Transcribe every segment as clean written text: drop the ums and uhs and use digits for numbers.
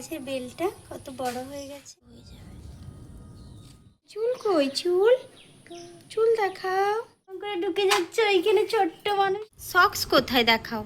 গাছের বেলটা কত বড় হয়ে গেছে। চুল কই? চুল চুল দেখাও। করে ঢুকে যাচ্ছে ওইখানে ছোট্ট মানুষ। সক্স কোথায় দেখাও?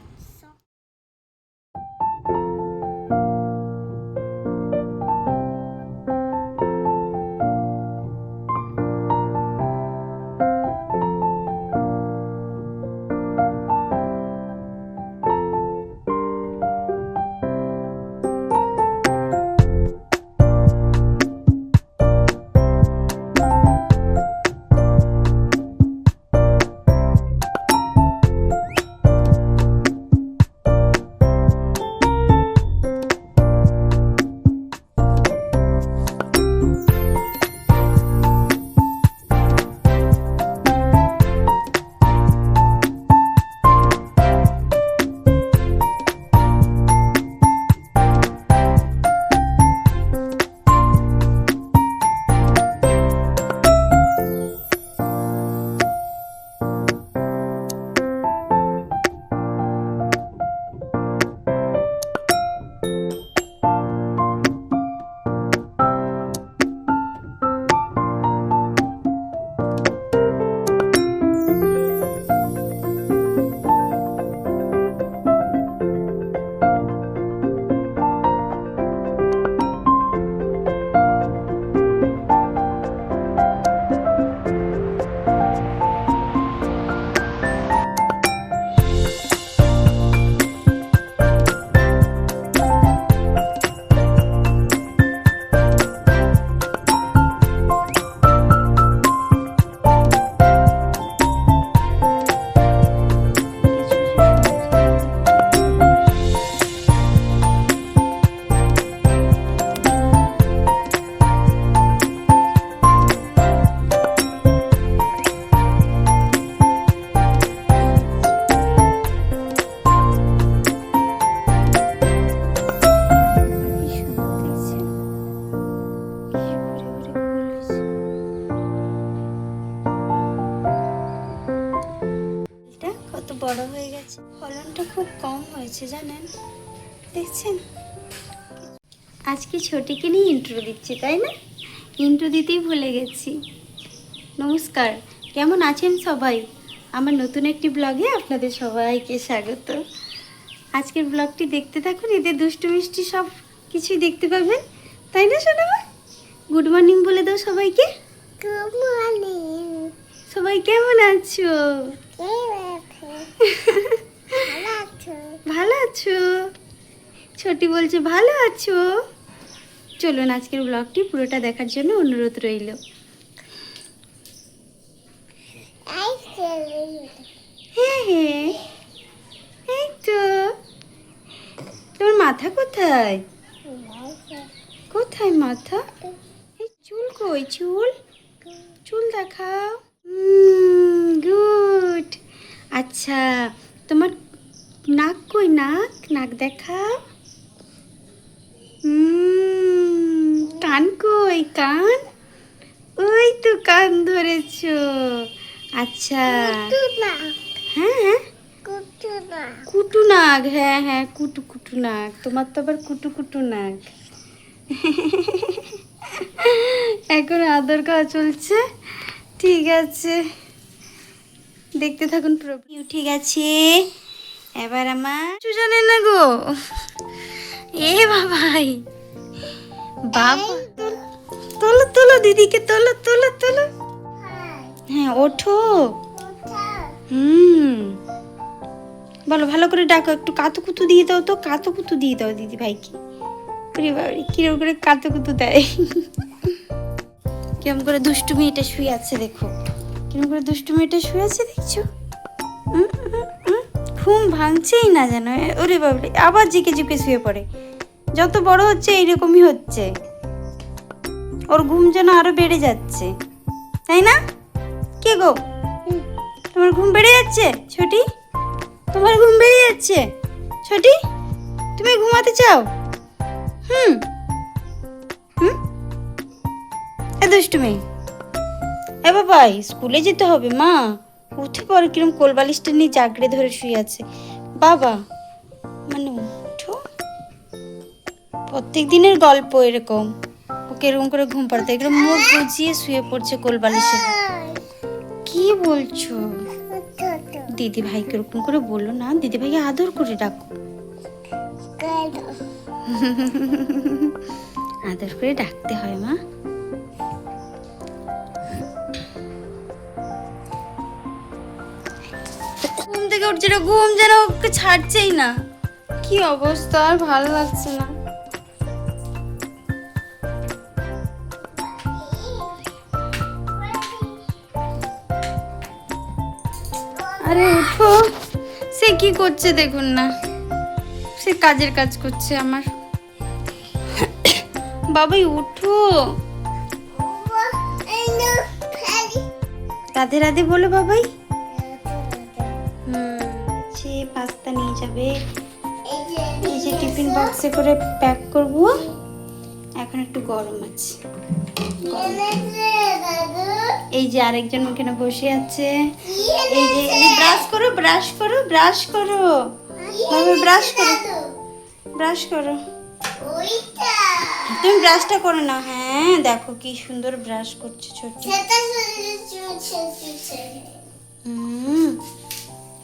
বড় হয়ে গেছে, ফলনটা খুব কম হয়েছে জানেন, দেখছেন। আজকে ছোটিকে নিয়ে ইন্ট্রো দিচ্ছি, তাই না? ইন্ট্রো দিতেই ভুলে গেছি। নমস্কার, কেমন আছেন সবাই? আমার নতুন একটি ব্লগে আপনাদের সবাইকে স্বাগত। আজকের ব্লগটি দেখতে থাকুন, এদের দুষ্টু মিষ্টি সব কিছুই দেখতে পাবেন, তাই না সোনামা? গুড মর্নিং বলে দাও সবাইকে। Good morning. সবাই কেমন আছো? ভালো আছো? ছোটি বলছে ভালো আছো। চলুন আজকের ব্লগটি পুরোটা দেখার জন্য অনুরোধ রইল। হ্যাঁ হ্যাঁ, এই তো। তোমার মাথা কোথায়? কোথায় মাথা? এই চুল কই? চুল চুল দেখাও। গুড। আচ্ছা, তোমার নাক কই? নাক নাক দেখাও। কান কই? কান ওই তো, কান ধরেছো। আচ্ছা, হ্যাঁ হ্যাঁ, কুটু নাক। হ্যাঁ হ্যাঁ, কুটু কুটু নাক। তোমার তো আবার কুটু কুটু নাক। এখন আদর খাওয়া চলছে। ঠিক আছে, দেখতে থাকুন পুরো। ঠিক আছে, এবার আমার জানেন না গো। এ বাবাই, বাবা তোলো তোলো, দিদিকে তোলো তোলো তোলো। হ্যাঁ ওঠো। বলো, ভালো করে ডাকো। একটু কাতুকুতু দিয়ে দাও তো, কাতুকুতু দিয়ে দাও দিদি ভাইকে। কিরম করে কাতুকুতু দেয়। কিরম করে দুষ্টু মেয়েটা শুয়ে আছে দেখো, কিরম করে দুষ্টু মেয়েটা শুয়ে আছে দেখছো। ঘুম ভাঙছেই না যেন। ওরে বাবরে, আবার জিকে জিকে শুয়ে পড়ে। যত বড় হচ্ছে এইরকমই হচ্ছে, ওর ঘুম যেন আরো বেড়ে যাচ্ছে, তাই না? কে গো, তোমার ঘুম বেড়ে যাচ্ছে? ছোটি, তোমার ঘুম বেড়ে যাচ্ছে? ছোটি, তুমি ঘুমাতে চাও? হুম হুম, এ দুষ্টু মেয়ে। এ বাবাই, স্কুলে যেতে হবে মা। উঠে পড়ে, কিরম কোলবালিশটা নিয়ে জাগড়ে ধরে শুয়ে আছে। বাবা মানে উঠো, প্রত্যেক দিনের গল্প এরকম। ওকে এরকম করে ঘুম পাড়াতে, এরকম মুখ বুজিয়ে শুয়ে পড়ছে কোলবালিশে। কি বলছো? দিদি ভাইকে এরকম করে বললো না, দিদি ভাইকে আদর করে ডাকো। আদর করে ডাকতে হয় মা। ঘুম থেকে উঠছে না, ঘুম যেন ওকে ছাড়ছেই না। কি অবস্থা, আর ভালো লাগছে না। আরে উঠো, সে কি করছে দেখুন না, সে কাজের কাজ করছে আমার। বাবাই উঠো, রাধে রাধে বলো বাবাই। সে পাস্তা নিয়ে যাবে, এই যে টিফিন বক্সে করে প্যাক করব। এখন একটু গরম আছে। এই যে আরেকজন ওখানে বসে আছে। এই যে ব্রাশ করো, ব্রাশ করো, ব্রাশ করো বাবা, ব্রাশ করো, ব্রাশ করো। তুমি ব্রাশটা করো না। হ্যাঁ দেখো কি সুন্দর ব্রাশ করছে ছোট।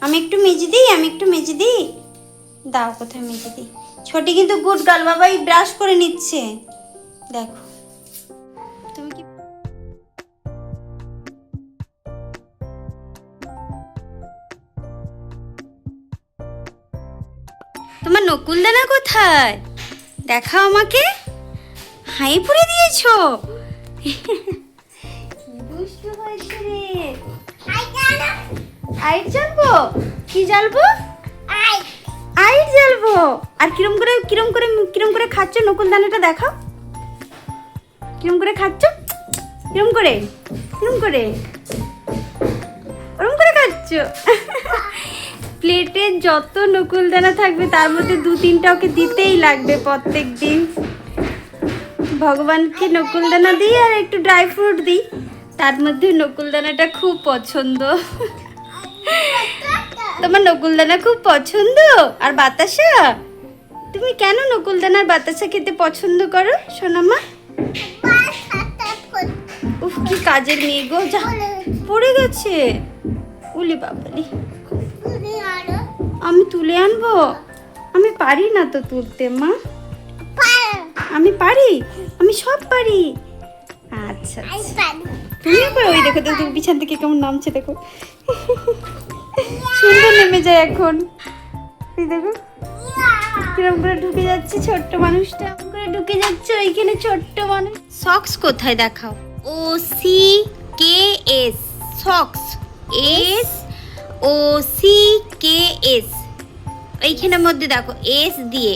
আমি একটু মেজে দিই, আমি একটু মেজে দিই। দাও, কোথায় মেজে দিই। ছোটি কিন্তু গুড গার্ল, বাবা এই ব্রাশ করে নিচ্ছে। দেখো তুমি কি তোমার নকুলদানা কোথায়? দেখাও আমাকে। হাই পুড়ে দিয়েছো, দুষ্টু হয়েছে রে। আইট জ্বালবো? কি জ্বালবো? আইট জ্বালবো। আর কিরম করে কিরম করে কিরম করে খাচ্ছ নকুলদানাটা দেখাও। কিরম করে খাচ্ছ? কিরম করে কিরম করে ওরম করে খাচ্ছ? প্লেটে যত নকুলদানা থাকবে তার মধ্যে 2-3টা ওকে দিতেই লাগবে প্রত্যেক দিন। ভগবানকে নকুলদানা দিই আর একটু ড্রাই ফ্রুট দিই, তার মধ্যে নকুলদানাটা খুব পছন্দ। তোমার নকুলদানা খুব পছন্দ আর বাতাসা? তুমি কেন নকুলদানার বাতাসা খেতে পছন্দ করো সোনামা? উফ কি কাজের মেয়ে গো, যা পড়ে গেছে। উলি বাবালি, আমি তুলে আনবো? আমি পারি না তো তুলতে মা। আমি পারি, আমি সব পারি। আচ্ছা তুমিও পারো। ওই দেখো তো বিছান থেকে কেমন নামছে, দেখো সুন্দর নেমে যায় এখন। এই দেখো কিরম করে ঢুকে যাচ্ছে ছোট্ট মানুষটা, করে ঢুকে যাচ্ছে ওইখানে ছোট্ট মানুষ। সক্স কোথায় দেখাও? OCKS socks, SOCKS। এইখানের মধ্যে দেখো এস দিয়ে,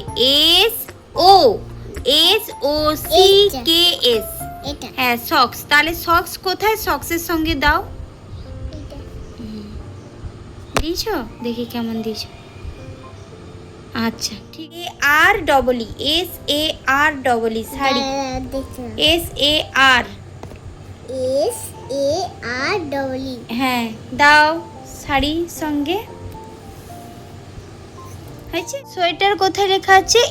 SOCKS। হ্যাঁ সক্স। তাহলে সক্স কোথায়? সক্সের সঙ্গে দাও। দিয়েছো? দেখি কেমন দিয়েছো। আচ্ছা ঠিক। SAR শাড়ি। SAR। হ্যাঁ দাও শাড়ির সঙ্গে। হয়েছে? সোয়েটার কোথায় লেখা আছে?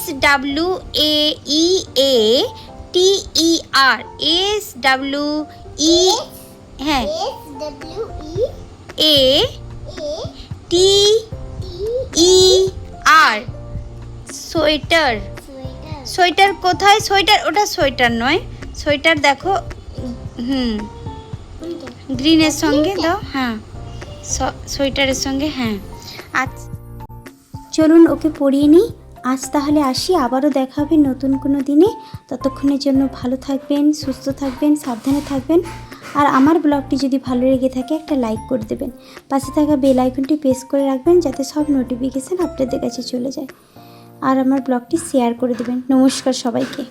SWAEATER। SWE, হ্যাঁ ATER সোয়েটার। সোয়েটার কোথায়? সোয়েটার ওটা সোয়েটার নয়, সোয়েটার দেখো গ্রিনের সঙ্গে দাও। হ্যাঁ সোয়েটারের সঙ্গে। হ্যাঁ আচ্ছা চলুন ওকে পরিয়ে নিই। আজ তাহলে আসি, আবারও দেখা হবে নতুন কোনো দিনে। ততক্ষণের জন্য ভালো থাকবেন, সুস্থ থাকবেন, সাবধানে থাকবেন। আর আমার ব্লগটি যদি ভালো লেগে থাকে একটা লাইক করে দেবেন। পাশে থাকা বেল আইকনটি প্রেস করে রাখবেন যাতে সব নোটিফিকেশান আপনাদের কাছে চলে যায়। আর আমার ব্লগটি শেয়ার করে দেবেন। নমস্কার সবাইকে।